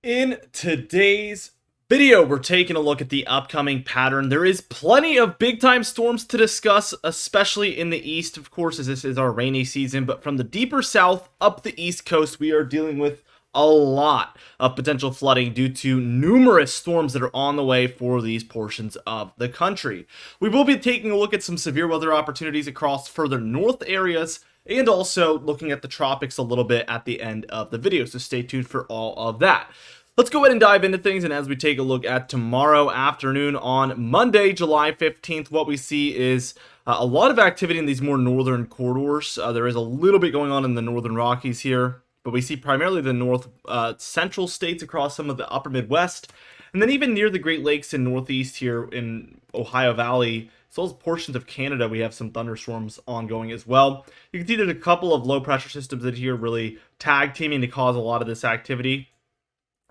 In today's video, we're taking a look at the upcoming pattern. There is plenty of big time storms to discuss, especially in the east, of course, as this is our rainy season. But from the deeper south up the east coast, we are dealing with a lot of potential flooding due to numerous storms that are on the way for these portions of the country. We will be taking a look at some severe weather opportunities across further north areas, and also looking at the tropics a little bit at the end of the video, so stay tuned for all of that. Let's go ahead and dive into things, and as we take a look at tomorrow afternoon on Monday, July 15th, what we see is a lot of activity in these more northern corridors. There is a little bit going on in the northern Rockies here, but we see primarily the north central states across some of the upper Midwest, and then even near the Great Lakes and Northeast here in Ohio Valley, as well as portions of Canada, we have some thunderstorms ongoing as well. You can see there's a couple of low pressure systems that here really tag teaming to cause a lot of this activity.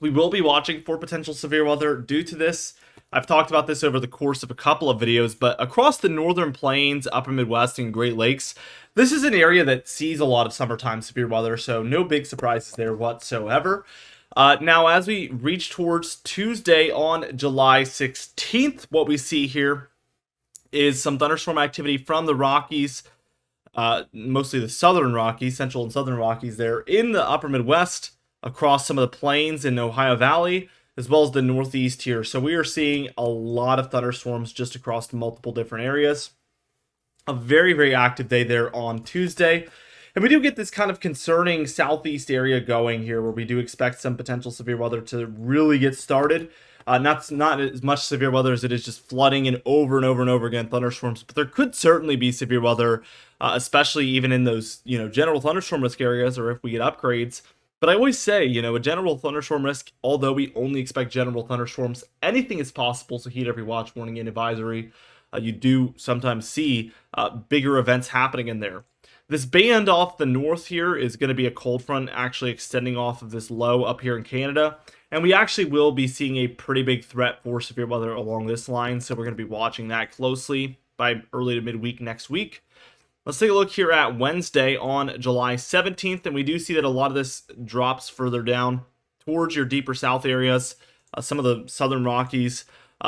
We will be watching for potential severe weather due to this. I've talked about this over the course of a couple of videos, but across the northern plains, upper Midwest, and Great Lakes, this is an area that sees a lot of summertime severe weather, so no big surprises there whatsoever. Now, as we reach towards Tuesday on July 16th, what we see here is some thunderstorm activity from the Rockies, mostly the southern Rockies, central and southern Rockies there, in the upper Midwest, across some of the plains in Ohio Valley, as well as the Northeast here. So we are seeing a lot of thunderstorms just across multiple different areas. A very, very active day there on Tuesday. And we do get this kind of concerning southeast area going here, where we do expect some potential severe weather to really get started. Not as much severe weather as it is just flooding and over again thunderstorms, but there could certainly be severe weather, especially even in those general thunderstorm risk areas, or if we get upgrades. But I always say, a general thunderstorm risk, although we only expect general thunderstorms, anything is possible, so heed every watch, warning, and advisory. You do sometimes see bigger events happening in there. This band off the north here is going to be a cold front actually extending off of this low up here in Canada. And we actually will be seeing a pretty big threat for severe weather along this line, so we're going to be watching that closely by early to midweek next week. Let's take a look here at Wednesday on July 17th, and we do see that a lot of this drops further down towards your deeper south areas, some of the southern Rockies,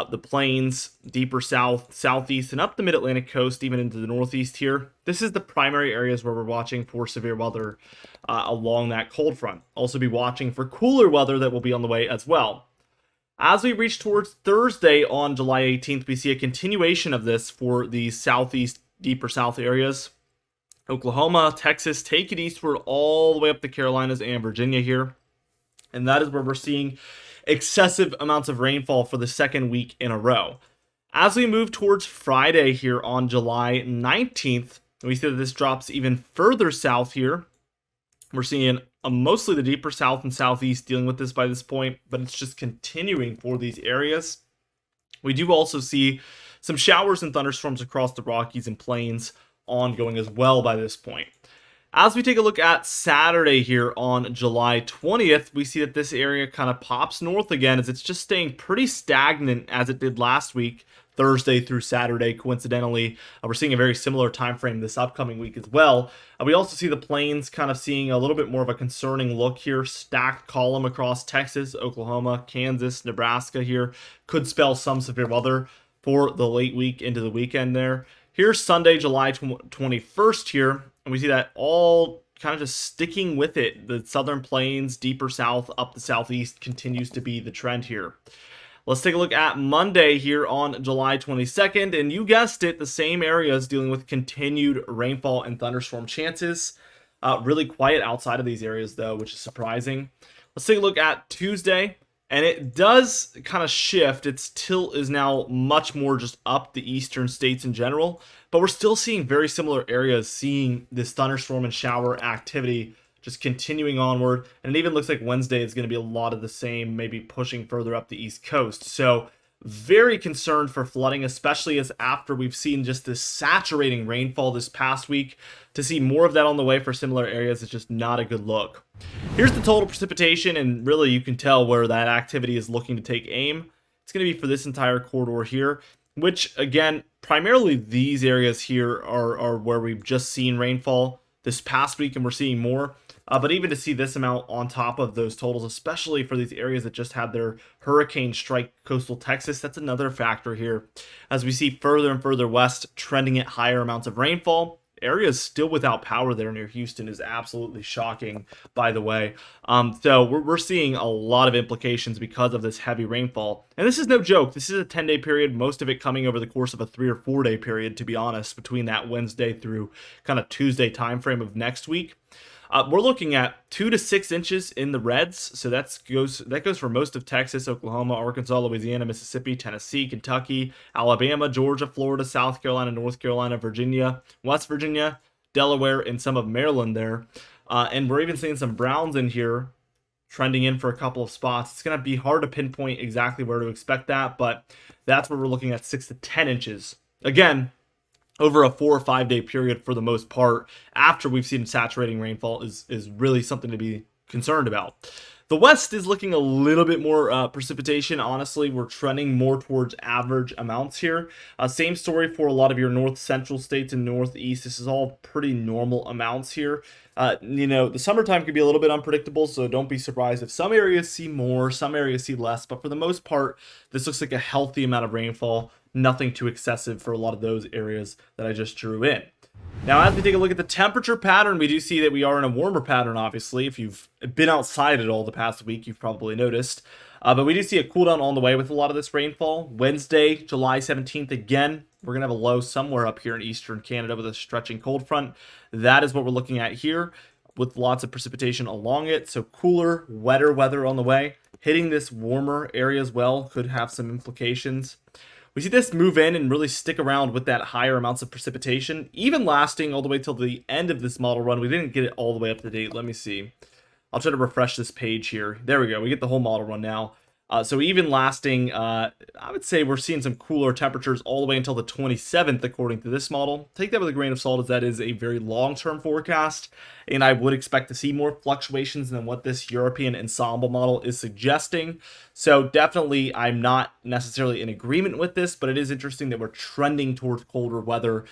the plains, deeper south, southeast, and up the mid-Atlantic coast, even into the northeast here. This is the primary areas where we're watching for severe weather along that cold front. Also be watching for cooler weather that will be on the way as well. As we reach towards Thursday on July 18th, we see a continuation of this for the southeast, deeper south areas. Oklahoma, Texas, take it eastward all the way up the Carolinas and Virginia here. And that is where we're seeing excessive amounts of rainfall for the second week in a row. As we move towards Friday here on July 19th, we see that this drops even further south here. We're seeing mostly the deeper south and southeast dealing with this by this point, but it's just continuing for these areas. We do also see some showers and thunderstorms across the Rockies and plains ongoing as well by this point. As we take a look at Saturday here on July 20th, we see that this area kind of pops north again, as it's just staying pretty stagnant as it did last week, Thursday through Saturday, coincidentally. We're seeing a very similar time frame this upcoming week as well. We also see the plains kind of seeing a little bit more of a concerning look here. Stacked column across Texas, Oklahoma, Kansas, Nebraska here. Could spell some severe weather for the late week into the weekend there. Here's Sunday, July 21st here. And we see that all kind of just sticking with it. The southern plains, deeper south, up the southeast continues to be the trend here. Let's take a look at Monday here on July 22nd. And you guessed it, the same areas dealing with continued rainfall and thunderstorm chances. Really quiet outside of these areas, though, which is surprising. Let's take a look at Tuesday. And it does kind of shift. Its tilt is now much more just up the eastern states in general. But we're still seeing very similar areas seeing this thunderstorm and shower activity just continuing onward. And it even looks like Wednesday is going to be a lot of the same, maybe pushing further up the east coast. So very concerned for flooding, especially as after we've seen just this saturating rainfall this past week. To see more of that on the way for similar areas is just not a good look. Here's the total precipitation, and really you can tell where that activity is looking to take aim. It's going to be for this entire corridor here, which again, primarily these areas here are where we've just seen rainfall this past week, and we're seeing more. But even to see this amount on top of those totals, especially for these areas that just had their hurricane strike coastal Texas, that's another factor here. As we see further and further west, trending at higher amounts of rainfall. Areas still without power there near Houston is absolutely shocking, by the way. So we're seeing a lot of implications because of this heavy rainfall. And this is no joke. This is a 10-day period, most of it coming over the course of a 3 or 4-day period, to be honest, between that Wednesday through kind of Tuesday timeframe of next week. We're looking at 2 to 6 inches in the reds, so that goes for most of Texas, Oklahoma, Arkansas, Louisiana, Mississippi, Tennessee, Kentucky, Alabama, Georgia, Florida, South Carolina, North Carolina, Virginia, West Virginia, Delaware, and some of Maryland there. And we're even seeing some browns in here trending in for a couple of spots. It's going to be hard to pinpoint exactly where to expect that, but that's where we're looking at 6 to 10 inches. Again, over a 4 or 5 day period for the most part, after we've seen saturating rainfall, is really something to be concerned about. The West is looking a little bit more precipitation. Honestly, we're trending more towards average amounts here. Same story for a lot of your north central states and northeast. This is all pretty normal amounts here. The summertime could be a little bit unpredictable, so don't be surprised if some areas see more, some areas see less. But for the most part, this looks like a healthy amount of rainfall. Nothing too excessive for a lot of those areas that I just drew in. Now, as we take a look at the temperature pattern, we do see that we are in a warmer pattern, obviously. If you've been outside at all the past week, you've probably noticed. But we do see a cool down on the way with a lot of this rainfall. Wednesday, July 17th, again, we're going to have a low somewhere up here in eastern Canada with a stretching cold front. That is what we're looking at here, with lots of precipitation along it. So cooler, wetter weather on the way. Hitting this warmer area as well could have some implications. We see this move in and really stick around with that higher amounts of precipitation, even lasting all the way till the end of this model run. We didn't get it all the way up to date. Let me see. I'll try to refresh this page here. There we go. We get the whole model run now. So even lasting, I would say we're seeing some cooler temperatures all the way until the 27th, according to this model. Take that with a grain of salt, as that is a very long-term forecast, and I would expect to see more fluctuations than what this European ensemble model is suggesting. So definitely, I'm not necessarily in agreement with this, but it is interesting that we're trending towards colder weather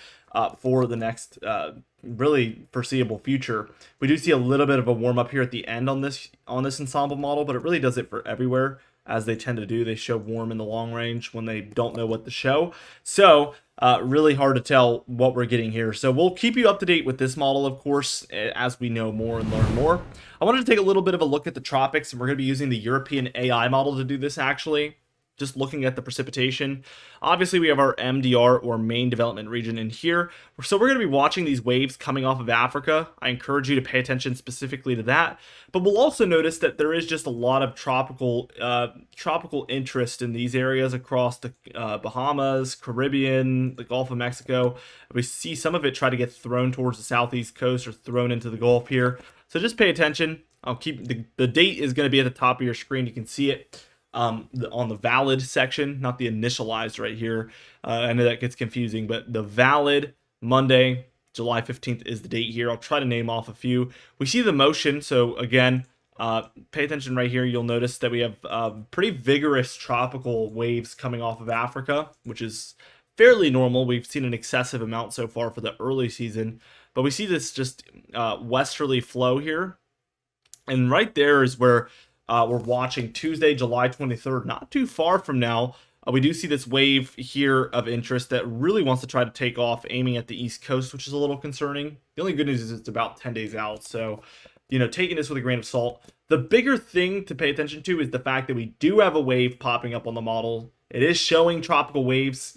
for the next really foreseeable future. We do see a little bit of a warm up here at the end on this ensemble model, but it really does it for everywhere, as they tend to do. They show warm in the long range when they don't know what to show. So really hard to tell what we're getting here. So we'll keep you up to date with this model, of course, as we know more and learn more. I wanted to take a little bit of a look at the tropics, and we're going to be using the European AI model to do this, actually. Just looking at the precipitation. Obviously, we have our MDR, or main development region, in here. So we're going to be watching these waves coming off of Africa. I encourage you to pay attention specifically to that. But we'll also notice that there is just a lot of tropical interest in these areas across the Bahamas, Caribbean, the Gulf of Mexico. We see some of it try to get thrown towards the southeast coast or thrown into the Gulf here. So just pay attention. I'll keep the date is going to be at the top of your screen. You can see it. On the valid section, not the initialized right here. I know that gets confusing, but the valid Monday, July 15th is the date here. I'll try to name off a few. We see the motion, so again, pay attention right here. You'll notice that we have pretty vigorous tropical waves coming off of Africa, which is fairly normal. We've seen an excessive amount so far for the early season, but we see this just westerly flow here. And right there is where we're watching Tuesday, July 23rd, not too far from now. We do see this wave here of interest that really wants to try to take off, aiming at the East Coast, which is a little concerning. The only good news is it's about 10 days out, so, taking this with a grain of salt. The bigger thing to pay attention to is the fact that we do have a wave popping up on the model. It is showing tropical waves,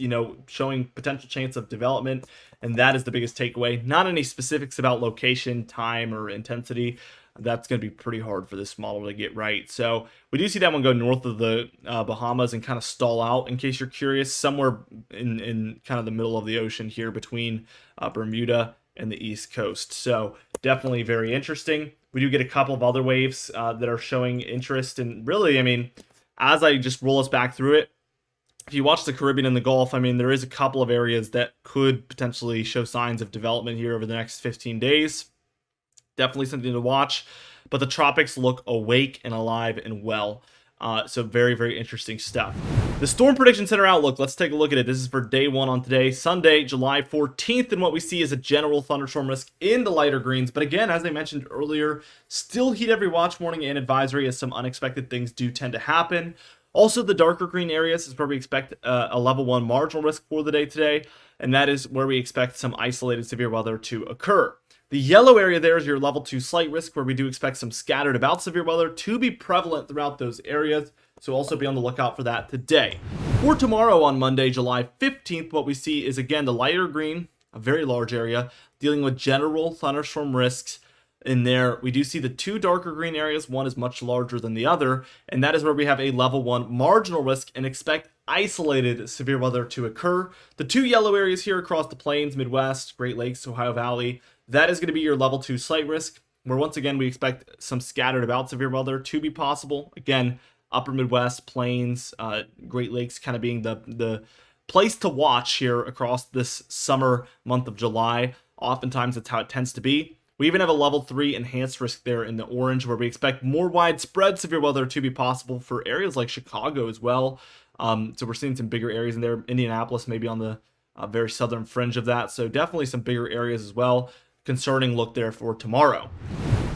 showing potential chance of development, and that is the biggest takeaway. Not any specifics about location, time, or intensity. That's going to be pretty hard for this model to get right. So we do see that one go north of the Bahamas and kind of stall out, in case you're curious, somewhere in kind of the middle of the ocean here between Bermuda and the East Coast. So definitely very interesting. We do get a couple of other waves that are showing interest. And really, as I just roll us back through it, if you watch the Caribbean and the Gulf, there is a couple of areas that could potentially show signs of development here over the next 15 days. Definitely something to watch, but the tropics look awake and alive and well. So very, very interesting stuff. The Storm Prediction Center outlook, let's take a look at it. This is for day 1 on today, Sunday, July 14th, and what we see is a general thunderstorm risk in the lighter greens. But again, as I mentioned earlier, still heed every watch, warning, and advisory as some unexpected things do tend to happen. Also, the darker green areas is where we expect a level 1 marginal risk for the day today, and that is where we expect some isolated severe weather to occur. The yellow area there is your level 2 slight risk, where we do expect some scattered about severe weather to be prevalent throughout those areas. So also be on the lookout for that today. For tomorrow on Monday, July 15th, what we see is again the lighter green, a very large area, dealing with general thunderstorm risks. In there, we do see the 2 darker green areas. One is much larger than the other, and that is where we have a level 1 marginal risk and expect isolated severe weather to occur. The 2 yellow areas here across the plains, Midwest, Great Lakes, Ohio Valley, that is going to be your level 2 slight risk, where once again we expect some scattered about severe weather to be possible. Again, upper Midwest, plains, Great Lakes kind of being the place to watch here across this summer month of July. Oftentimes that's how it tends to be. We even have a level 3 enhanced risk there in the orange, where we expect more widespread severe weather to be possible for areas like Chicago as well. So we're seeing some bigger areas in there. Indianapolis maybe on the very southern fringe of that. So definitely some bigger areas as well. Concerning look there for tomorrow.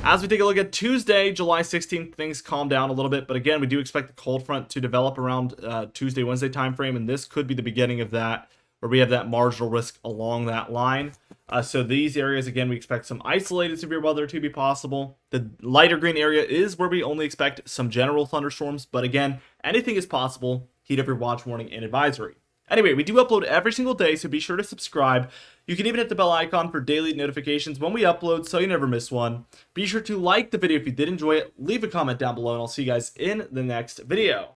As we take a look at Tuesday, July 16th, things calm down a little bit. But again, we do expect the cold front to develop around Tuesday, Wednesday timeframe. And this could be the beginning of that, where we have that marginal risk along that line. So these areas, again, we expect some isolated severe weather to be possible. The lighter green area is where we only expect some general thunderstorms. But again, anything is possible. Heed every watch, warning, and advisory. Anyway, we do upload every single day, so be sure to subscribe. You can even hit the bell icon for daily notifications when we upload so you never miss one. Be sure to like the video if you did enjoy it. Leave a comment down below, and I'll see you guys in the next video.